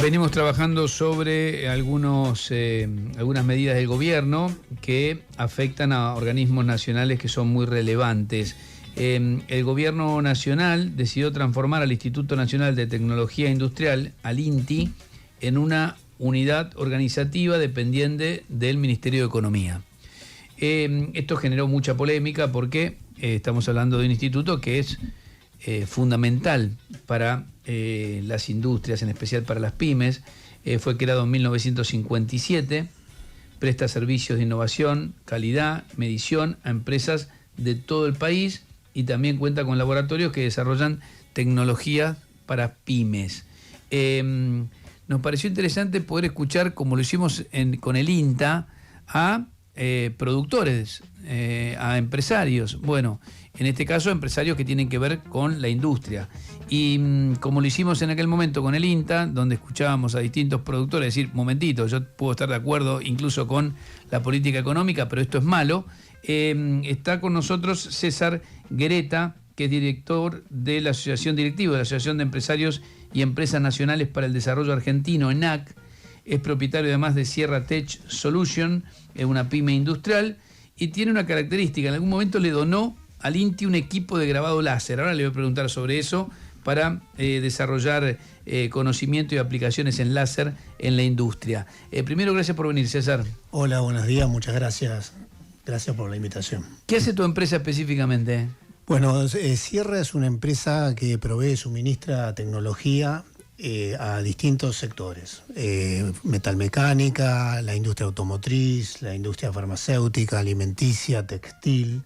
Venimos trabajando sobre algunas medidas del gobierno que afectan a organismos nacionales que son muy relevantes. El gobierno nacional decidió transformar al Instituto Nacional de Tecnología Industrial, al INTI, en una unidad organizativa dependiente del Ministerio de Economía. Esto generó mucha polémica porque estamos hablando de un instituto que es fundamental para las industrias, en especial para las pymes. Fue creado en 1957, presta servicios de innovación, calidad, medición a empresas de todo el país y también cuenta con laboratorios que desarrollan tecnología para pymes. Nos pareció interesante poder escuchar, como lo hicimos con el INTA, a productores, a empresarios. Bueno, en este caso empresarios que tienen que ver con la industria. Y como lo hicimos en aquel momento con el INTA, donde escuchábamos a distintos productores decir, momentito, yo puedo estar de acuerdo incluso con la política económica, pero esto es malo. Está con nosotros César Guereta, que es director de la Asociación Directiva de la Asociación de Empresarios y Empresas Nacionales para el Desarrollo Argentino, ENAC. Es propietario además de Sierra Tech Solution, una pyme industrial, y tiene una característica: en algún momento le donó al INTI un equipo de grabado láser. Ahora le voy a preguntar sobre eso para desarrollar conocimiento y aplicaciones en láser en la industria. Primero, gracias por venir, César. Hola, buenos días, muchas gracias. Gracias por la invitación. ¿Qué hace tu empresa específicamente? Bueno, Sierra es una empresa que provee y suministra tecnología a distintos sectores. Metalmecánica, la industria automotriz, la industria farmacéutica, alimenticia, textil.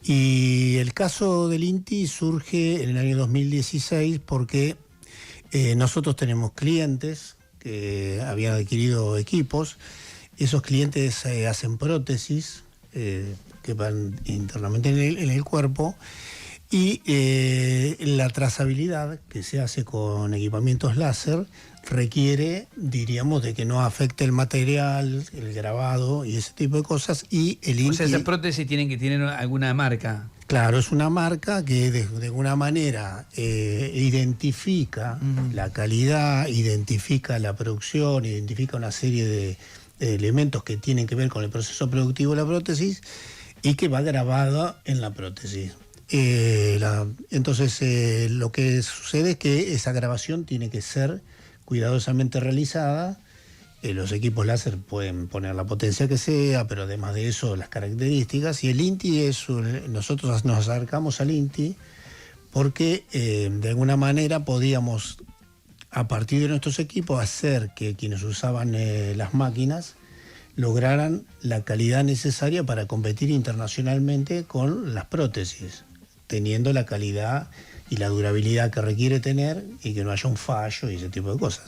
Y el caso del INTI surge en el año 2016 porque nosotros tenemos clientes que habían adquirido equipos. Esos clientes hacen prótesis que van internamente en el cuerpo, y la trazabilidad que se hace con equipamientos láser requiere, diríamos, de que no afecte el material, el grabado y ese tipo de cosas. Y el INTI, o sea, esas prótesis tienen que tener alguna marca. Claro, es una marca que de alguna manera identifica la calidad, identifica la producción, identifica una serie de elementos que tienen que ver con el proceso productivo de la prótesis y que va grabada en la prótesis. Entonces, lo que sucede es que esa grabación tiene que ser cuidadosamente realizada. Los equipos láser pueden poner la potencia que sea, pero además de eso, las características. Y el INTI nosotros nos acercamos al INTI porque de alguna manera podíamos, a partir de nuestros equipos, hacer que quienes usaban las máquinas lograran la calidad necesaria para competir internacionalmente con las prótesis, teniendo la calidad y la durabilidad que requiere tener y que no haya un fallo y ese tipo de cosas.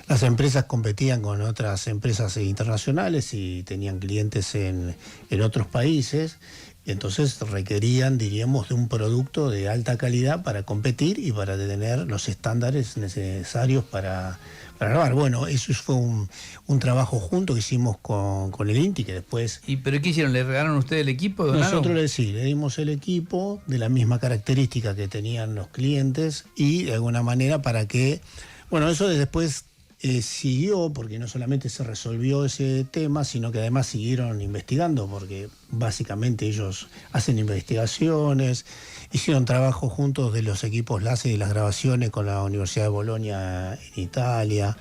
Las empresas competían con otras empresas internacionales y tenían clientes en otros países, entonces requerían, diríamos, de un producto de alta calidad para competir y para tener los estándares necesarios para grabar. Bueno, eso fue un trabajo junto que hicimos con el INTI, que después... ¿Pero qué hicieron? ¿Le regalaron a ustedes el equipo? Nosotros le dimos el equipo de la misma característica que tenían los clientes y de alguna manera para que... Bueno, eso después siguió, porque no solamente se resolvió ese tema, sino que además siguieron investigando, porque básicamente ellos hacen investigaciones, hicieron trabajo juntos de los equipos láser y las grabaciones con la Universidad de Bolonia en Italia.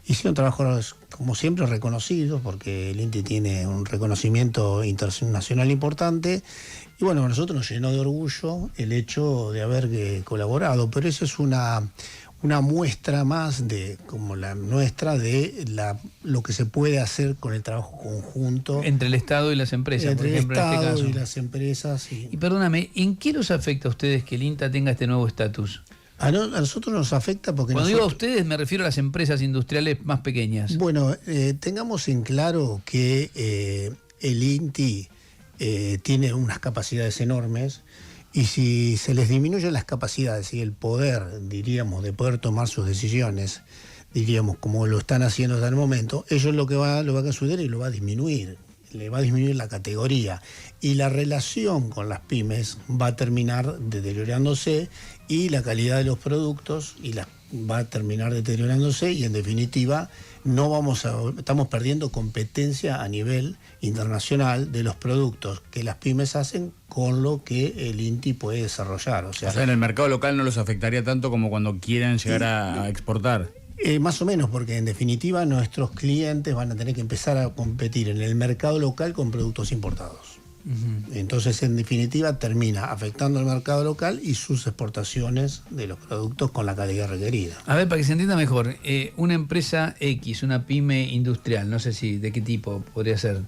Hicieron trabajos, como siempre, reconocidos, porque el INTI tiene un reconocimiento internacional importante. Y bueno, a nosotros nos llenó de orgullo el hecho de haber colaborado, pero eso es una muestra más de, como la nuestra, de lo que se puede hacer con el trabajo conjunto entre el Estado y las empresas, entre por ejemplo, el Estado en este caso. Y las empresas. Y perdóname, ¿en qué los afecta a ustedes que el INTA tenga este nuevo estatus? A nosotros nos afecta porque... Cuando digo a ustedes me refiero a las empresas industriales más pequeñas. Bueno, tengamos en claro que el INTI tiene unas capacidades enormes. Y si se les disminuyen las capacidades y el poder, diríamos, de poder tomar sus decisiones, diríamos, como lo están haciendo hasta el momento, ellos lo va a suceder y lo va a disminuir. Le va a disminuir la categoría. Y la relación con las pymes va a terminar deteriorándose y la calidad de los productos va a terminar deteriorándose y en definitiva estamos perdiendo competencia a nivel internacional de los productos que las pymes hacen con lo que el INTI puede desarrollar. O sea, en el mercado local no los afectaría tanto como cuando quieran llegar a exportar. Más o menos, porque en definitiva nuestros clientes van a tener que empezar a competir en el mercado local con productos importados. Entonces, en definitiva, termina afectando al mercado local y sus exportaciones de los productos con la calidad requerida. A ver, para que se entienda mejor, una empresa X, una pyme industrial, no sé si de qué tipo podría ser,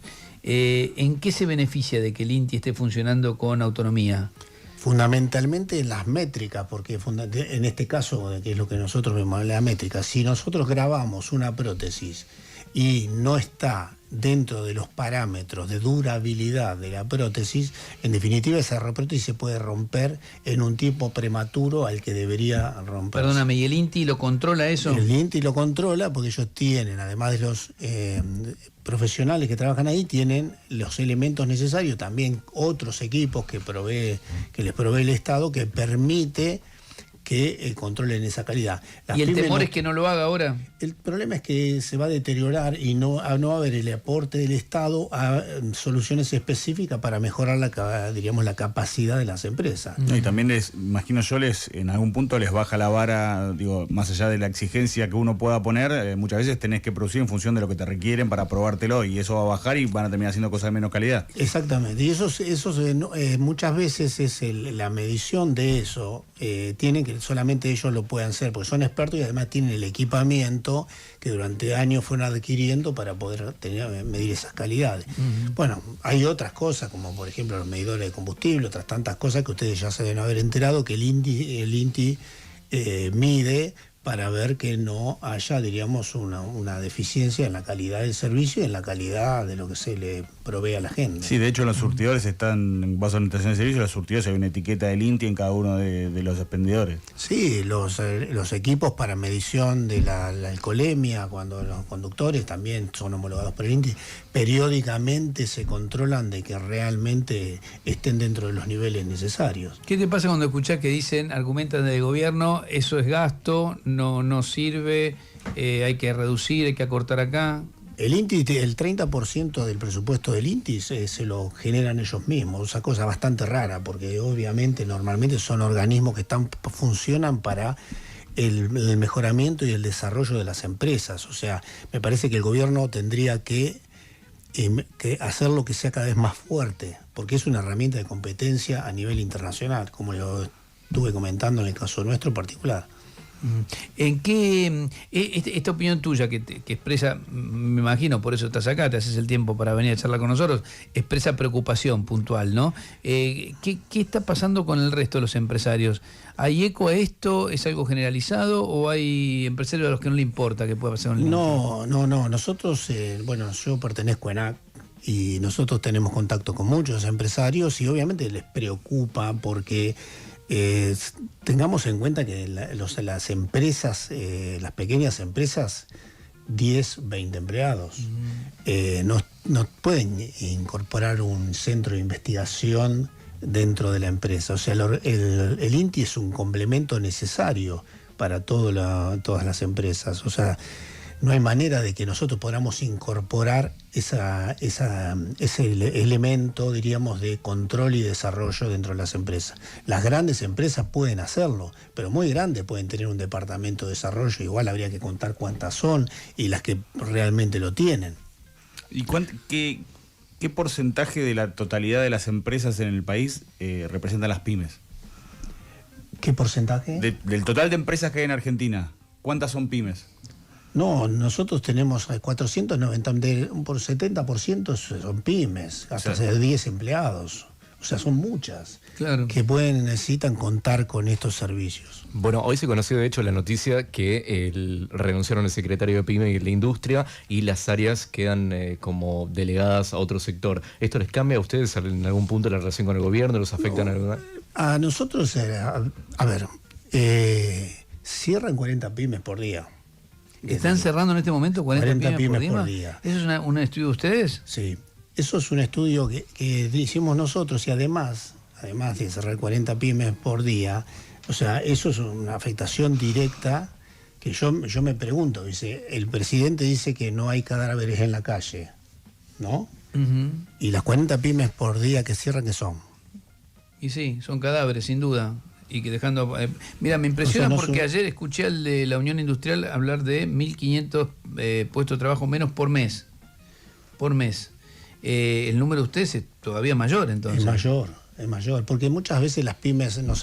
¿en qué se beneficia de que el INTI esté funcionando con autonomía? Fundamentalmente en las métricas, porque en este caso, que es lo que nosotros vemos en la métrica, si nosotros grabamos una prótesis y no está dentro de los parámetros de durabilidad de la prótesis, en definitiva esa prótesis se puede romper en un tiempo prematuro al que debería romperse. Perdóname, ¿y el INTI lo controla eso? El INTI lo controla porque ellos tienen, además de los profesionales que trabajan ahí, tienen los elementos necesarios, también otros equipos que les provee el Estado, que permite que controlen esa calidad. ¿Y el temor es que no lo haga ahora? El problema es que se va a deteriorar y no va a haber el aporte del Estado a soluciones específicas para mejorar la capacidad de las empresas. No, y también imagino yo, en algún punto les baja la vara, más allá de la exigencia que uno pueda poner, muchas veces tenés que producir en función de lo que te requieren para probártelo y eso va a bajar y van a terminar haciendo cosas de menos calidad. Exactamente, y eso muchas veces es la medición de eso, tienen que solamente ellos lo pueden hacer, porque son expertos y además tienen el equipamiento que durante años fueron adquiriendo para poder medir esas calidades. Bueno, hay otras cosas, como por ejemplo los medidores de combustible, otras tantas cosas que ustedes ya se deben haber enterado, que el INTI mide para ver que no haya, diríamos, una deficiencia en la calidad del servicio y en la calidad de lo que se le provee a la gente. Sí, de hecho los surtidores están, en base a la estación de servicio, los surtidores hay una etiqueta del INTI en cada uno de los expendedores. Sí, los equipos para medición de la alcoholemia, cuando los conductores también son homologados por el INTI, periódicamente se controlan de que realmente estén dentro de los niveles necesarios. ¿Qué te pasa cuando escuchás que argumentan del gobierno, eso es gasto, no sirve, hay que reducir, hay que acortar acá? El INTI, el 30% del presupuesto del INTI se lo generan ellos mismos, esa cosa bastante rara, porque obviamente normalmente son organismos que funcionan para el mejoramiento y el desarrollo de las empresas. O sea, me parece que el gobierno tendría que hacer lo que sea cada vez más fuerte, porque es una herramienta de competencia a nivel internacional, como lo estuve comentando en el caso nuestro en particular. ¿En qué esta opinión tuya que expresa, me imagino, por eso estás acá, te haces el tiempo para venir a charlar con nosotros, expresa preocupación puntual, ¿no? ¿Qué está pasando con el resto de los empresarios? ¿Hay eco a esto? ¿Es algo generalizado? ¿O hay empresarios a los que no le importa que pueda pasar un límite? No. Nosotros, yo pertenezco a ENAC y nosotros tenemos contacto con muchos empresarios y obviamente les preocupa porque tengamos en cuenta que las empresas, las pequeñas empresas, 10, 20 empleados, no pueden incorporar un centro de investigación dentro de la empresa. O sea, el INTI es un complemento necesario para todas las empresas. O sea, no hay manera de que nosotros podamos incorporar ese elemento, diríamos, de control y desarrollo dentro de las empresas. Las grandes empresas pueden hacerlo, pero muy grandes pueden tener un departamento de desarrollo, igual habría que contar cuántas son y las que realmente lo tienen. ¿Y qué porcentaje de la totalidad de las empresas en el país representan las pymes? ¿Qué porcentaje? Del total de empresas que hay en Argentina, ¿cuántas son pymes? No, nosotros tenemos 490, por 70% son pymes, hasta 10 empleados. O sea, son muchas, claro, que necesitan contar con estos servicios. Bueno, hoy se conoció de hecho la noticia que renunciaron el secretario de PYME y la industria y las áreas quedan como delegadas a otro sector. ¿Esto les cambia a ustedes en algún punto la relación con el gobierno? ¿Los afecta en alguna? A nosotros, cierran 40 pymes por día. ¿Están cerrando en este momento 40 pymes por día? ¿Eso es un estudio de ustedes? Sí, eso es un estudio que hicimos nosotros y además de cerrar 40 pymes por día, O sea, eso es una afectación directa que yo me pregunto, dice, el presidente dice que no hay cadáveres en la calle, ¿no? Y las 40 pymes por día que cierran, ¿qué son? Y sí, son cadáveres, sin duda. Y que dejando... mira, me impresiona porque ayer escuché al de la Unión Industrial hablar de 1.500 puestos de trabajo menos por mes. Por mes. El número de ustedes es todavía mayor, entonces. Es mayor, porque muchas veces las pymes no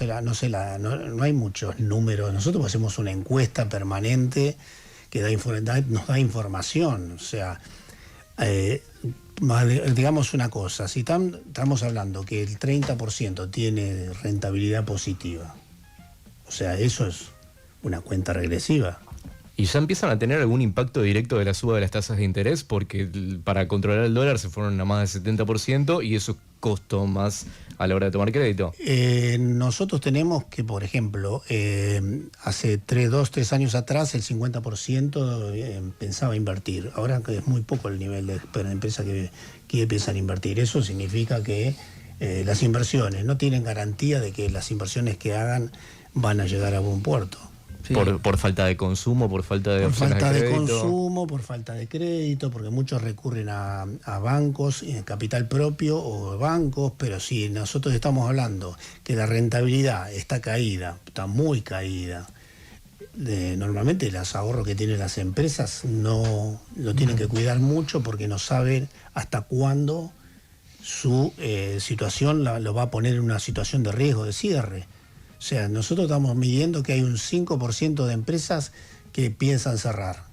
hay muchos números. Nosotros hacemos una encuesta permanente que nos da información. O sea, digamos una cosa, si estamos hablando que el 30% tiene rentabilidad positiva, o sea, eso es una cuenta regresiva. ¿Y ya empiezan a tener algún impacto directo de la suba de las tasas de interés? Porque para controlar el dólar se fueron a más del 70% y eso costó más a la hora de tomar crédito. Nosotros tenemos que, por ejemplo, hace 3 años atrás el 50% pensaba invertir. Ahora es muy poco el nivel de empresa que empiezan a invertir. Eso significa que las inversiones no tienen garantía de que las inversiones que hagan van a llegar a buen puerto. Sí. Por falta de consumo, por falta de opciones de crédito. Consumo, por falta de crédito, porque muchos recurren a bancos, capital propio o bancos, pero si nosotros estamos hablando que la rentabilidad está caída, está muy caída, normalmente los ahorros que tienen las empresas no lo tienen que cuidar mucho porque no saben hasta cuándo su situación lo va a poner en una situación de riesgo de cierre. O sea, nosotros estamos midiendo que hay un 5% de empresas que piensan cerrar.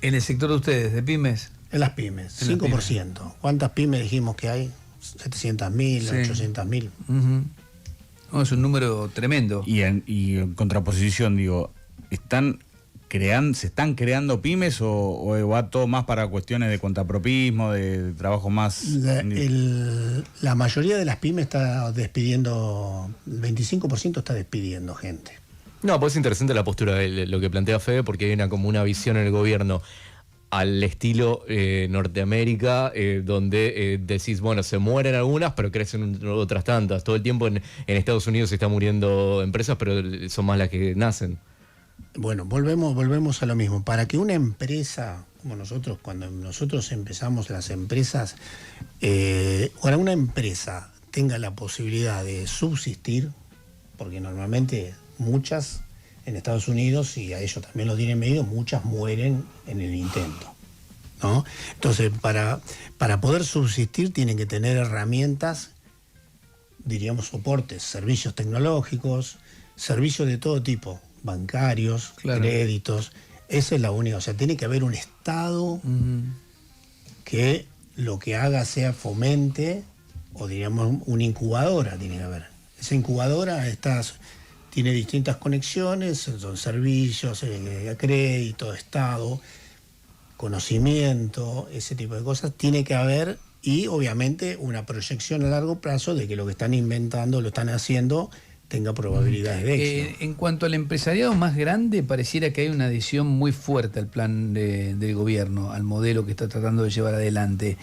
¿En el sector de ustedes, de pymes? En las pymes, en 5%. Las pymes. ¿Cuántas pymes dijimos que hay? 700.000, sí. 800.000. No, es un número tremendo. Y en contraposición, digo, ¿se están creando pymes o va todo más para cuestiones de contrapropismo, de trabajo más...? La mayoría de las pymes está despidiendo, el 25% está despidiendo gente. No, pues es interesante la postura de lo que plantea Fede, porque hay como una visión en el gobierno al estilo Norteamérica, donde decís, bueno, se mueren algunas, pero crecen otras tantas. Todo el tiempo en Estados Unidos se están muriendo empresas, pero son más las que nacen. Bueno, volvemos a lo mismo. Para que una empresa, como nosotros, cuando nosotros empezamos las empresas, para una empresa tenga la posibilidad de subsistir, porque normalmente muchas en Estados Unidos, y a ellos también lo tienen medido, muchas mueren en el intento, ¿no? Entonces, para poder subsistir tienen que tener herramientas, diríamos soportes, servicios tecnológicos, servicios de todo tipo, bancarios, claro, créditos. Esa es la única, o sea, tiene que haber un Estado que lo que haga sea fomente, o diríamos una incubadora tiene que haber. Esa incubadora tiene distintas conexiones, son servicios, crédito, Estado, conocimiento, ese tipo de cosas. Tiene que haber, y obviamente una proyección a largo plazo de que lo que están inventando, lo están haciendo, tenga probabilidades de éxito. En cuanto al empresariado más grande, pareciera que hay una adhesión muy fuerte al plan del gobierno, al modelo que está tratando de llevar adelante.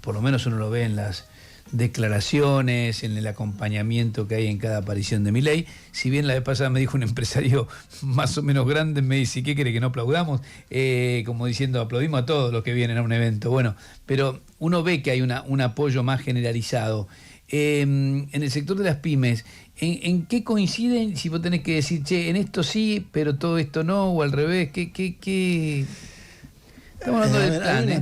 Por lo menos uno lo ve en las declaraciones, en el acompañamiento que hay en cada aparición de Milei. Si bien la vez pasada me dijo un empresario más o menos grande, me dice, ¿qué quiere que no aplaudamos? Como diciendo, aplaudimos a todos los que vienen a un evento. Bueno, pero uno ve que hay un apoyo más generalizado. En el sector de las pymes, ¿en qué coinciden? Si vos tenés que decir, che, en esto sí, pero todo esto no, o al revés, ¿qué? Estamos hablando del plan, hay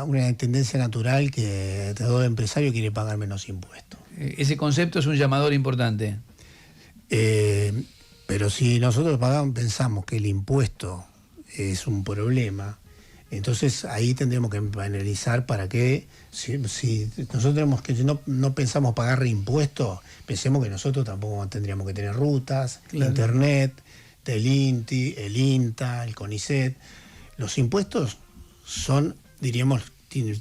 una tendencia natural que todo empresario quiere pagar menos impuestos. Ese concepto es un llamador importante. Pero si nosotros pensamos que el impuesto es un problema, entonces ahí tendremos que analizar para que, si nosotros tenemos que, si no pensamos pagar impuestos, pensemos que nosotros tampoco tendríamos que tener rutas, claro, internet, del INTI, el INTA, el CONICET. Los impuestos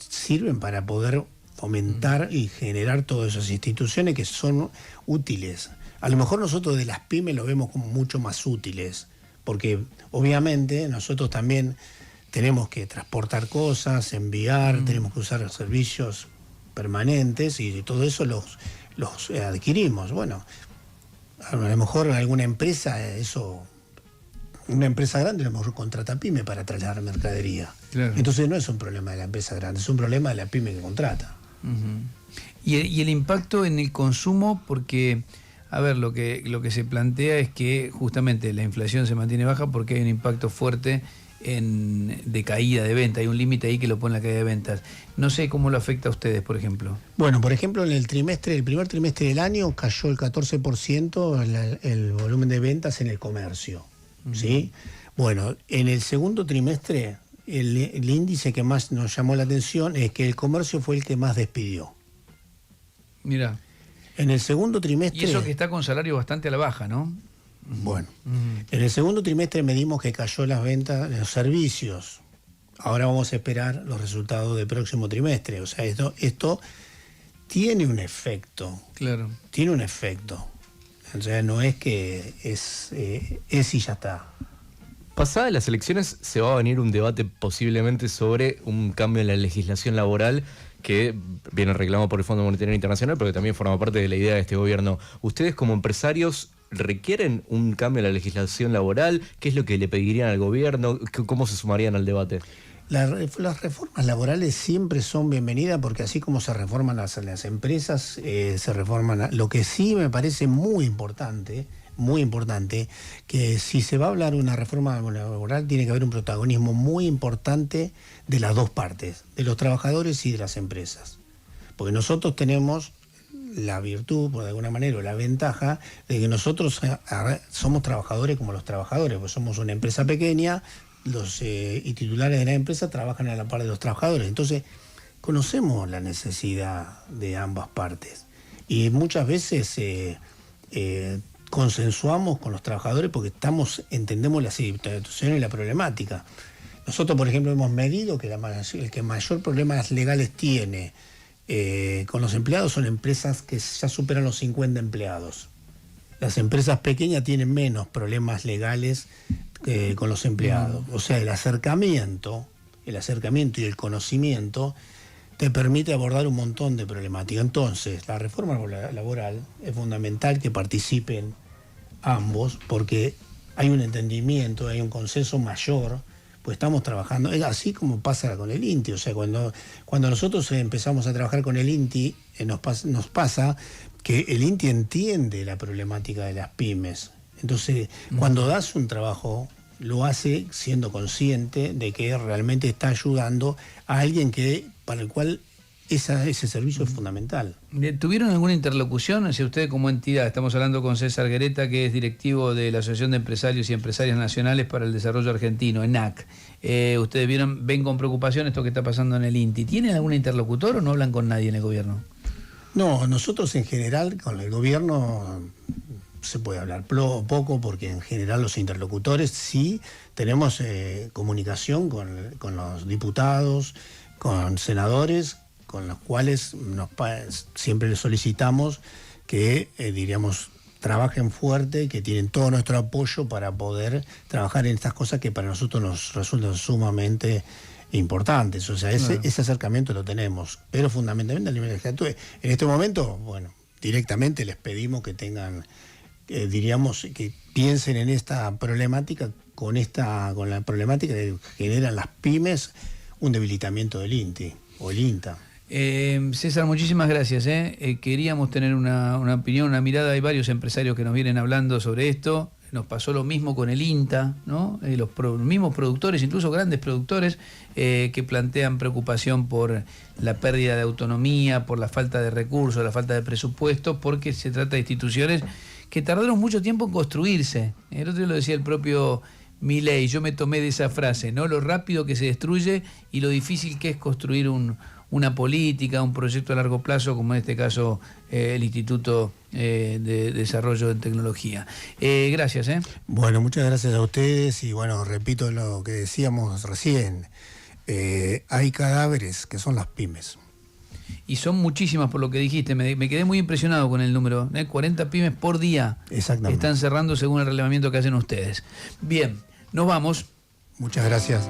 sirven para poder fomentar y generar todas esas instituciones que son útiles. A lo mejor nosotros de las pymes lo vemos como mucho más útiles, porque obviamente nosotros también tenemos que transportar cosas, enviar, tenemos que usar servicios permanentes y todo eso los adquirimos. Bueno, A lo mejor en alguna empresa, una empresa grande a lo mejor contrata pyme para trasladar mercadería. Claro. Entonces no es un problema de la empresa grande, es un problema de la pyme que contrata. Y el impacto en el consumo, porque, a ver, lo que se plantea es que justamente la inflación se mantiene baja porque hay un impacto fuerte de caída de venta, hay un límite ahí que lo pone la caída de ventas. No sé cómo lo afecta a ustedes, por ejemplo. Bueno, por ejemplo, en el primer trimestre del año cayó el 14% el volumen de ventas en el comercio, ¿sí? Bueno, en el segundo trimestre el índice que más nos llamó la atención es que el comercio fue el que más despidió. Mira. En el segundo trimestre... Y eso que está con salario bastante a la baja, ¿no? Bueno, en el segundo trimestre medimos que cayó las ventas de los servicios. Ahora vamos a esperar los resultados del próximo trimestre. O sea, esto tiene un efecto. Claro. Tiene un efecto. O sea, no es que es y ya está. Pasadas las elecciones se va a venir un debate posiblemente sobre un cambio en la legislación laboral que viene reclamado por el Fondo Monetario Internacional, pero que también forma parte de la idea de este gobierno. ¿Ustedes como empresarios requieren un cambio en la legislación laboral? ¿Qué es lo que le pedirían al gobierno? ¿Cómo se sumarían al debate? Las reformas laborales siempre son bienvenidas porque así como se reforman las empresas, se reforman... Lo que sí me parece muy importante, que si se va a hablar de una reforma laboral tiene que haber un protagonismo muy importante de las dos partes, de los trabajadores y de las empresas. Porque nosotros tenemos la virtud, por de alguna manera, o la ventaja de que nosotros somos trabajadores como los trabajadores, pues somos una empresa pequeña, y titulares de la empresa trabajan a la par de los trabajadores. Entonces, conocemos la necesidad de ambas partes. Y muchas veces consensuamos con los trabajadores porque entendemos la situación y la problemática. Nosotros, por ejemplo, hemos medido que el que mayor problemas legales tiene con los empleados son empresas que ya superan los 50 empleados. Las empresas pequeñas tienen menos problemas legales con los empleados. O sea, el acercamiento y el conocimiento te permite abordar un montón de problemáticas. Entonces, la reforma laboral es fundamental que participen ambos porque hay un entendimiento, hay un consenso mayor, pues estamos trabajando, es así como pasa con el INTI. O sea, cuando nosotros empezamos a trabajar con el INTI, nos pasa que el INTI entiende la problemática de las pymes. Entonces, cuando das un trabajo, lo hace siendo consciente de que realmente está ayudando a alguien para el cual ese servicio es fundamental. ¿Tuvieron alguna interlocución hacia usted como entidad? Estamos hablando con César Guereta, que es directivo de la Asociación de Empresarios y Empresarias Nacionales para el Desarrollo Argentino, ENAC. Ustedes ven con preocupación esto que está pasando en el INTI. ¿Tienen algún interlocutor o no hablan con nadie en el gobierno? No, nosotros en general con el gobierno se puede hablar poco porque en general los interlocutores sí tenemos comunicación con los diputados, con senadores, con los cuales siempre les solicitamos que, trabajen fuerte, que tienen todo nuestro apoyo para poder trabajar en estas cosas que para nosotros nos resultan sumamente importantes. O sea, ese acercamiento lo tenemos, pero fundamentalmente a nivel legislativo. En este momento, bueno, directamente les pedimos que tengan, que piensen en esta problemática, con la problemática que generan las pymes, un debilitamiento del INTI o el INTA. César, muchísimas gracias. Queríamos tener una opinión, una mirada. Hay varios empresarios que nos vienen hablando sobre esto. Nos pasó lo mismo con el INTA, ¿no? Los mismos productores, incluso grandes productores, que plantean preocupación por la pérdida de autonomía, por la falta de recursos, la falta de presupuesto, porque se trata de instituciones que tardaron mucho tiempo en construirse. El otro día lo decía el propio Milei, yo me tomé de esa frase, ¿no? Lo rápido que se destruye y lo difícil que es construir una política, un proyecto a largo plazo, como en este caso el Instituto de Desarrollo de Tecnología. Gracias. Bueno, muchas gracias a ustedes y bueno, repito lo que decíamos recién, hay cadáveres que son las pymes. Y son muchísimas por lo que dijiste, me quedé muy impresionado con el número, 40 pymes por día. Exactamente. Están cerrando según el relevamiento que hacen ustedes. Bien, nos vamos. Muchas gracias.